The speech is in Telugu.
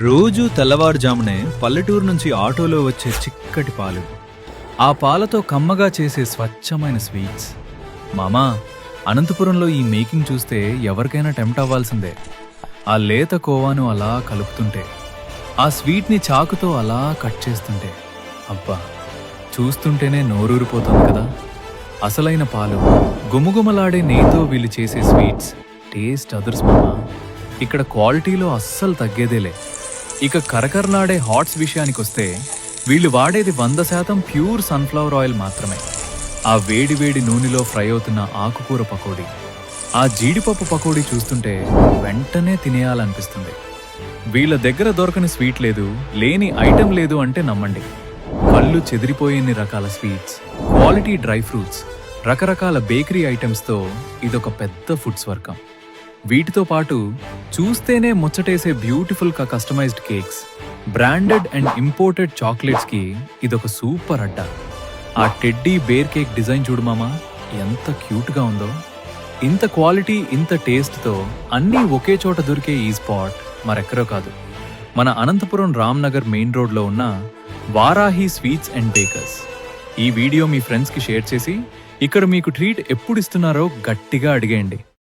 రోజూ తెల్లవారుజామునే పల్లెటూరు నుంచి ఆటోలో వచ్చే చిక్కటి పాలు, ఆ పాలతో కమ్మగా చేసే స్వచ్ఛమైన స్వీట్స్. మామా, అనంతపురంలో ఈ మేకింగ్ చూస్తే ఎవరికైనా టెంప్ట్ అవ్వాల్సిందే. ఆ లేత కోవాను అలా కలుపుతుంటే, ఆ స్వీట్ని చాకుతో అలా కట్ చేస్తుంటే, అబ్బా, చూస్తుంటేనే నోరూరిపోతుంది కదా. అసలైన పాలు, గుమగుమలాడే నెయ్యితో వీళ్ళు చేసే స్వీట్స్ టేస్ట్ అదర్స్ మామా. ఇక్కడ క్వాలిటీలో అస్సలు తగ్గేదేలే. ఇక కరకరలాడే హాట్స్ విషయానికొస్తే వీళ్ళు వాడేది 100% ప్యూర్ సన్ఫ్లవర్ ఆయిల్ మాత్రమే. ఆ వేడి వేడి నూనెలో ఫ్రై అవుతున్న ఆకుకూర పకోడీ, ఆ జీడిపప్పు పకోడీ చూస్తుంటే వెంటనే తినేయాలనిపిస్తుంది. వీళ్ళ దగ్గర దొరకని స్వీట్ లేదు, లేని ఐటెం లేదు అంటే నమ్మండి. కళ్ళు చెదిరిపోయేన్ని రకాల స్వీట్స్, క్వాలిటీ డ్రై ఫ్రూట్స్, రకరకాల బేకరీ ఐటమ్స్తో ఇదొక పెద్ద ఫుడ్ స్వర్గం. వీటితో పాటు చూస్తేనే ముచ్చటేసే beautiful customised cakes, branded and imported చాక్లెట్స్కి ఇదొక సూపర్ అడ్డా. ఆ టెడ్డీ బేర్ కేక్ డిజైన్ చూడు మామా, ఎంత క్యూట్గా ఉందో. ఇంత క్వాలిటీ, ఇంత టేస్ట్తో అన్నీ ఒకే చోట దొరికే ఈ స్పాట్ మరెక్కడో కాదు, మన అనంతపురం రామ్నగర్ మెయిన్ రోడ్లో ఉన్న వారాహి స్వీట్స్ అండ్ బేకర్స్. ఈ వీడియో మీ ఫ్రెండ్స్కి షేర్ చేసి ఇక్కడ మీకు ట్రీట్ ఎప్పుడు ఇస్తున్నారో గట్టిగా అడిగేయండి.